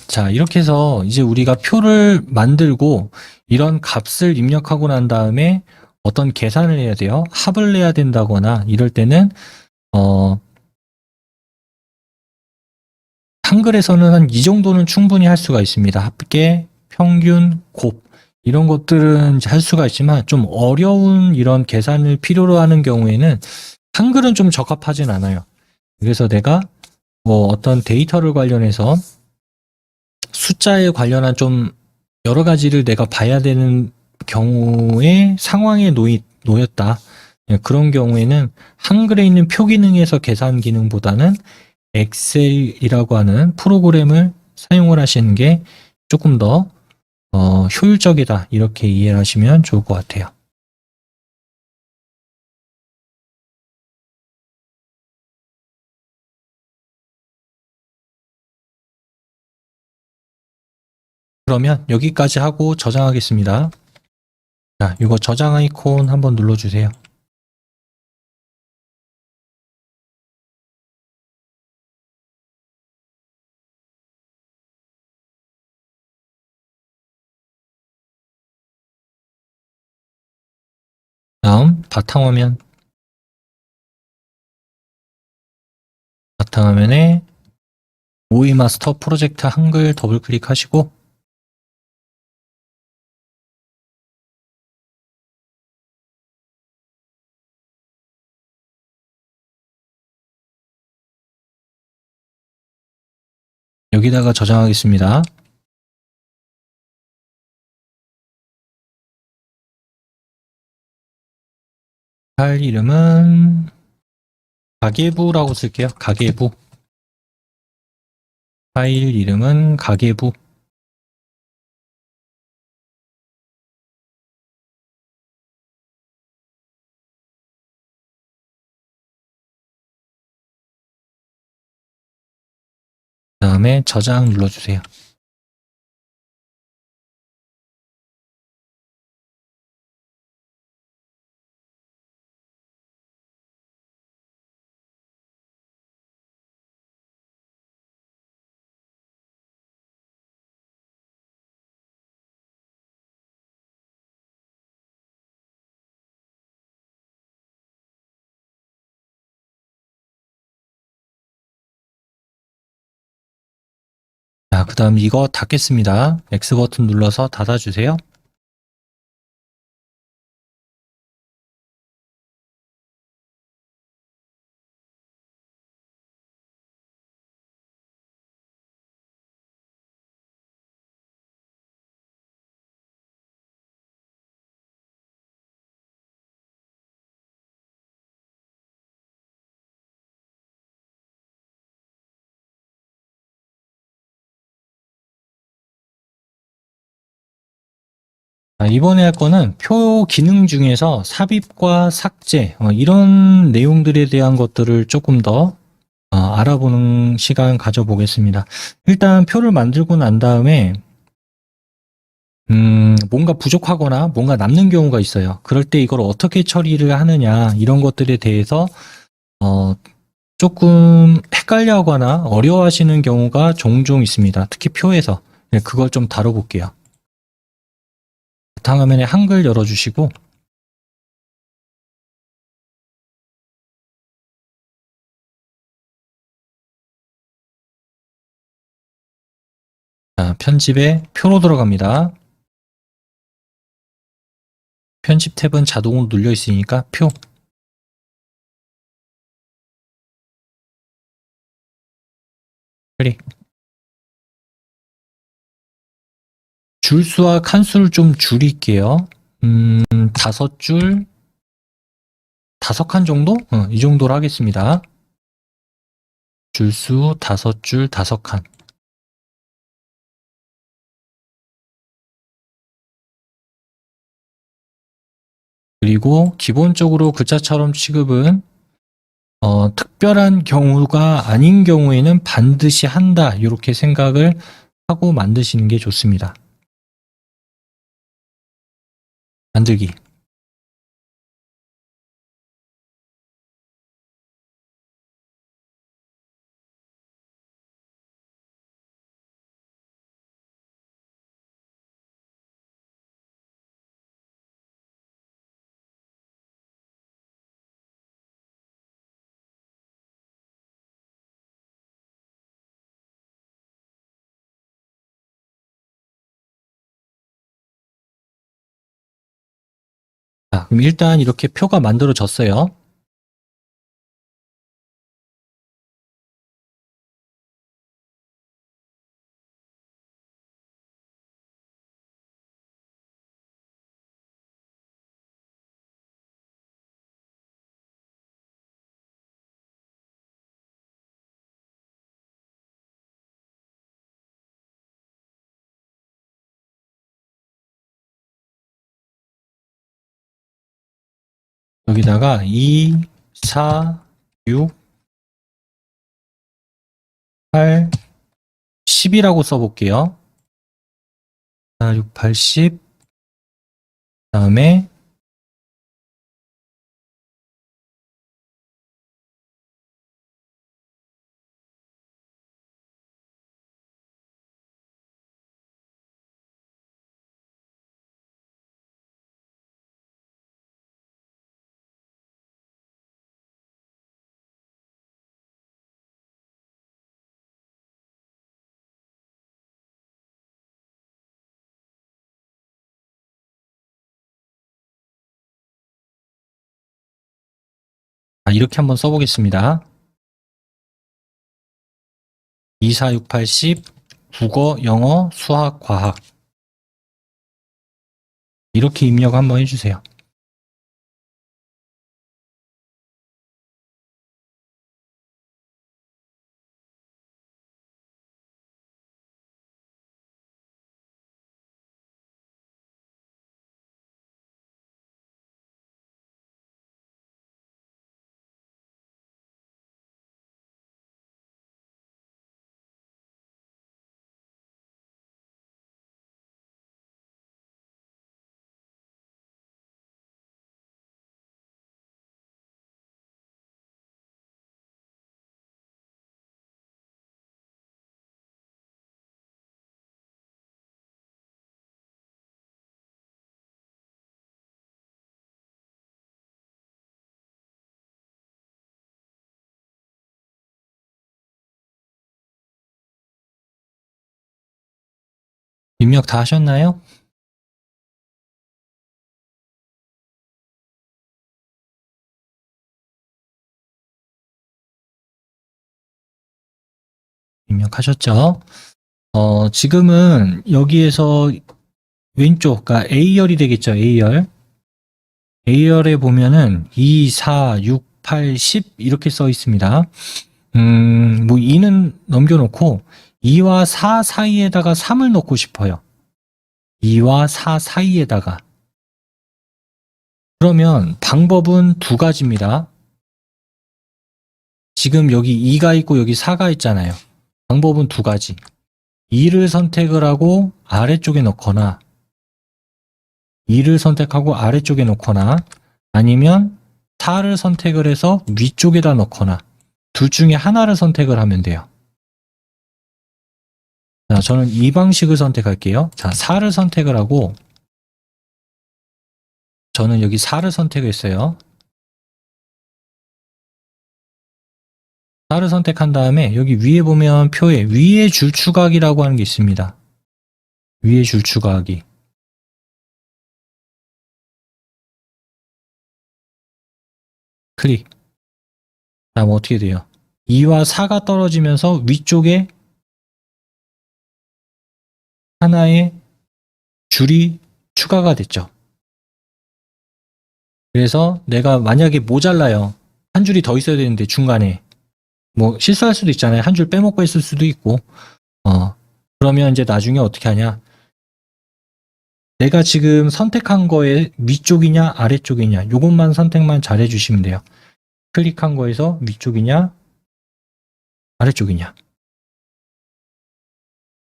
자, 이렇게 해서 이제 우리가 표를 만들고 이런 값을 입력하고 난 다음에 어떤 계산을 해야 돼요. 합을 내야 된다거나 이럴 때는 한글에서는 한 이 정도는 충분히 할 수가 있습니다. 합계, 평균, 곱 이런 것들은 이제 할 수가 있지만 좀 어려운 이런 계산을 필요로 하는 경우에는 한글은 좀 적합하진 않아요. 그래서 내가 뭐 어떤 데이터를 관련해서 숫자에 관련한 좀 여러 가지를 내가 봐야 되는 경우에 상황에 놓였다. 예, 그런 경우에는 한글에 있는 표 기능에서 계산 기능보다는 엑셀이라고 하는 프로그램을 사용을 하시는 게 조금 더 효율적이다. 이렇게 이해를 하시면 좋을 것 같아요. 그러면 여기까지 하고 저장하겠습니다. 자, 이거 저장 아이콘 한번 눌러주세요. 다음 바탕화면에 오이 마스터 프로젝트 한글 더블 클릭하시고 여기다가 저장하겠습니다. 파일 이름은 가계부라고 쓸게요. 가계부. 파일 이름은 가계부. 그 다음에 저장 눌러주세요. 자, 그 다음 이거 닫겠습니다. X 버튼 눌러서 닫아주세요. 자, 이번에 할 거는 표 기능 중에서 삽입과 삭제 이런 내용들에 대한 것들을 조금 더 알아보는 시간 가져보겠습니다. 일단 표를 만들고 난 다음에 뭔가 부족하거나 뭔가 남는 경우가 있어요. 그럴 때 이걸 어떻게 처리를 하느냐 이런 것들에 대해서 어, 조금 헷갈려하거나 어려워하시는 경우가 종종 있습니다. 특히 표에서. 네, 그걸 좀 다뤄볼게요. 바탕화면에 한글 열어주시고 자, 편집에 표로 들어갑니다. 편집 탭은 자동으로 눌려 있으니까 표. 클릭. 줄수와 칸수를 좀 줄일게요. 5줄, 5칸 정도? 이 정도로 하겠습니다. 줄수 5줄, 5칸. 그리고 기본적으로 글자처럼 취급은 특별한 경우가 아닌 경우에는 반드시 한다. 이렇게 생각을 하고 만드시는 게 좋습니다. 만들기. 자, 그럼 일단 이렇게 표가 만들어졌어요. 여기다가 2, 4, 6, 8, 10이라고 써볼게요. 4, 6, 8, 10. 다음에 이렇게 한번 써보겠습니다. 2, 4, 6, 8, 10, 국어, 영어, 수학, 과학. 이렇게 입력 한번 해주세요. 입력 다 하셨나요? 입력하셨죠? 지금은 여기에서 왼쪽, 그러니까 A열이 되겠죠, A열. A열에 보면은 2, 4, 6, 8, 10 이렇게 써 있습니다. 뭐 2는 넘겨놓고 2와 4 사이에다가 3을 넣고 싶어요. 2와 4 사이에다가. 그러면 방법은 두 가지입니다. 지금 여기 2가 있고 여기 4가 있잖아요. 방법은 두 가지. 2를 선택을 하고 아래쪽에 넣거나 2를 선택하고 아래쪽에 놓거나 아니면 4를 선택을 해서 위쪽에다 넣거나 둘 중에 하나를 선택을 하면 돼요. 자, 저는 이 방식을 선택할게요. 자, 4를 선택을 하고 저는 여기 4를 선택했어요. 4를 선택한 다음에 여기 위에 보면 표에 위에 줄추가기라고 하는 게 있습니다. 위에 줄추가기. 클릭. 다음 어떻게 돼요? 2와 4가 떨어지면서 위쪽에 하나의 줄이 추가가 됐죠. 그래서 내가 만약에 모자라요. 한 줄이 더 있어야 되는데 중간에 뭐 실수할 수도 있잖아요. 한 줄 빼먹고 했을 수도 있고. 그러면 이제 나중에 어떻게 하냐? 내가 지금 선택한 거에 위쪽이냐 아래쪽이냐 요것만 선택만 잘 해주시면 돼요. 클릭한 거에서 위쪽이냐 아래쪽이냐.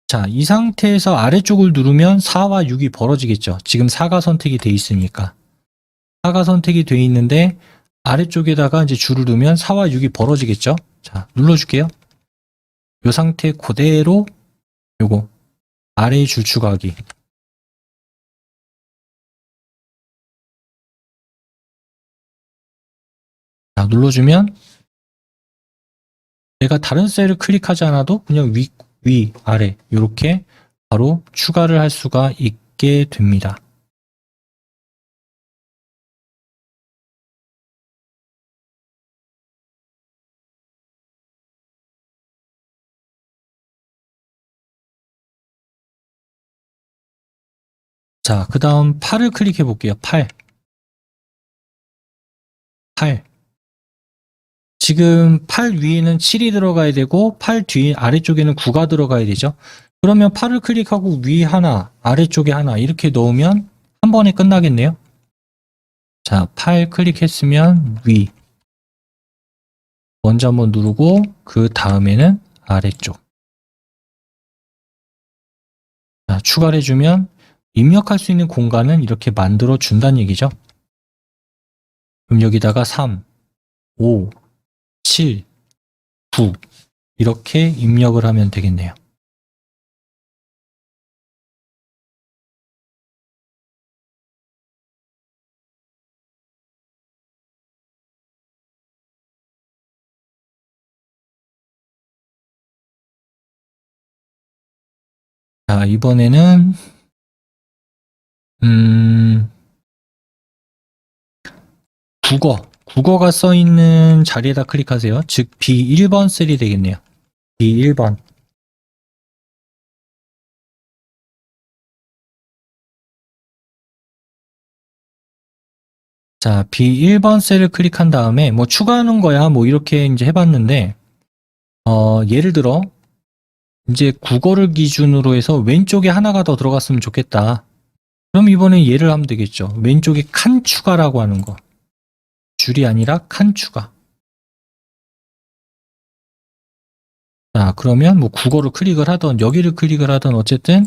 자, 이 상태에서 아래쪽을 누르면 4와 6이 벌어지겠죠. 지금 4가 선택이 돼 있으니까. 4가 선택이 돼 있는데 아래쪽에다가 이제 줄을 두면 4와 6이 벌어지겠죠. 자, 눌러줄게요. 이 상태 그대로 요거 아래의 줄 추가하기. 자, 눌러주면 내가 다른 셀을 클릭하지 않아도 그냥 위, 아래 이렇게 바로 추가를 할 수가 있게 됩니다. 자, 그 다음 8을 클릭해 볼게요. 8. 지금 8 위에는 7이 들어가야 되고 8 뒤 아래쪽에는 9가 들어가야 되죠. 그러면 8을 클릭하고 위 하나, 아래쪽에 하나 이렇게 넣으면 한 번에 끝나겠네요. 자, 8 클릭했으면 위 먼저 한번 누르고 그 다음에는 아래쪽. 자, 추가를 해주면 입력할 수 있는 공간은 이렇게 만들어 준다는 얘기죠. 그럼 여기다가 3, 5, 7, 9 이렇게 입력을 하면 되겠네요. 자, 이번에는 국어가 써 있는 자리에다 클릭하세요. 즉 B1번 셀이 되겠네요. B1번. 자, B1번 셀을 클릭한 다음에 뭐 추가하는 거야 뭐 이렇게 이제 해봤는데 예를 들어 이제 국어를 기준으로 해서 왼쪽에 하나가 더 들어갔으면 좋겠다. 그럼 이번에 예를 하면 되겠죠. 왼쪽에 칸 추가라고 하는 거. 줄이 아니라 칸 추가. 자, 그러면 뭐 국어를 클릭을 하던 여기를 클릭을 하던 어쨌든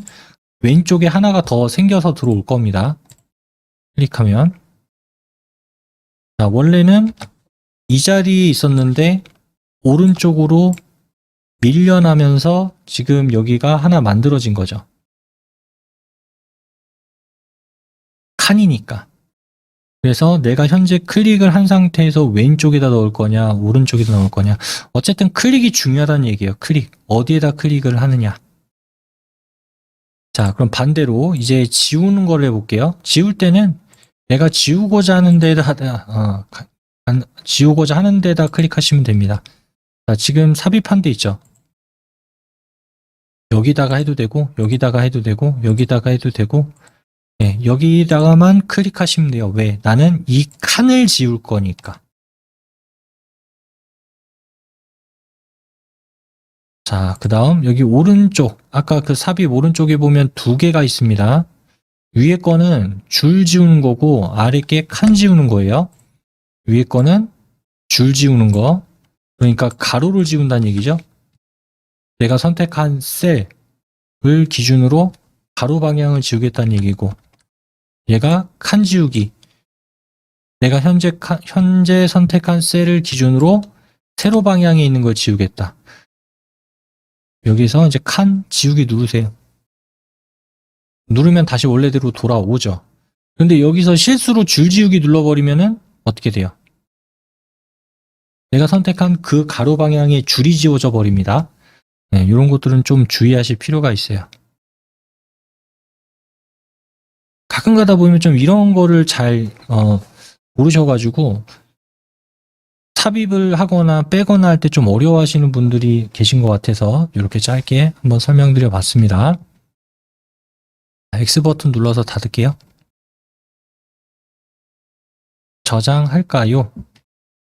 왼쪽에 하나가 더 생겨서 들어올 겁니다. 클릭하면 자, 원래는 이 자리에 있었는데 오른쪽으로 밀려나면서 지금 여기가 하나 만들어진 거죠. 칸이니까. 그래서 내가 현재 클릭을 한 상태에서 왼쪽에다 넣을 거냐 오른쪽에다 넣을 거냐 어쨌든 클릭이 중요하다는 얘기예요. 클릭. 어디에다 클릭을 하느냐. 자, 그럼 반대로 이제 지우는 걸 해볼게요. 지울 때는 내가 지우고자 하는 데다 클릭하시면 됩니다. 자, 지금 삽입한 데 있죠. 여기다가 해도 되고 여기다가 해도 되고 여기다가 해도 되고 네, 여기다가만 클릭하시면 돼요. 왜? 나는 이 칸을 지울 거니까. 자, 그 다음 여기 오른쪽 아까 그 삽입 오른쪽에 보면 두 개가 있습니다. 위에 거는 줄 지우는 거고 아래 게 칸 지우는 거예요. 위에 거는 줄 지우는 거 그러니까 가로를 지운다는 얘기죠. 내가 선택한 셀을 기준으로 가로 방향을 지우겠다는 얘기고 얘가 칸 지우기 내가 현재 선택한 셀을 기준으로 세로 방향에 있는 걸 지우겠다. 여기서 이제 칸 지우기 누르세요. 누르면 다시 원래대로 돌아오죠. 근데 여기서 실수로 줄 지우기 눌러버리면은 어떻게 돼요? 내가 선택한 그 가로 방향의 줄이 지워져 버립니다. 네, 이런 것들은 좀 주의하실 필요가 있어요. 가끔 가다 보면 좀 이런 거를 잘 모르셔가지고 삽입을 하거나 빼거나 할 때 좀 어려워하시는 분들이 계신 것 같아서 이렇게 짧게 한번 설명드려 봤습니다. X 버튼 눌러서 닫을게요. 저장할까요?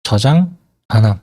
저장 안 함.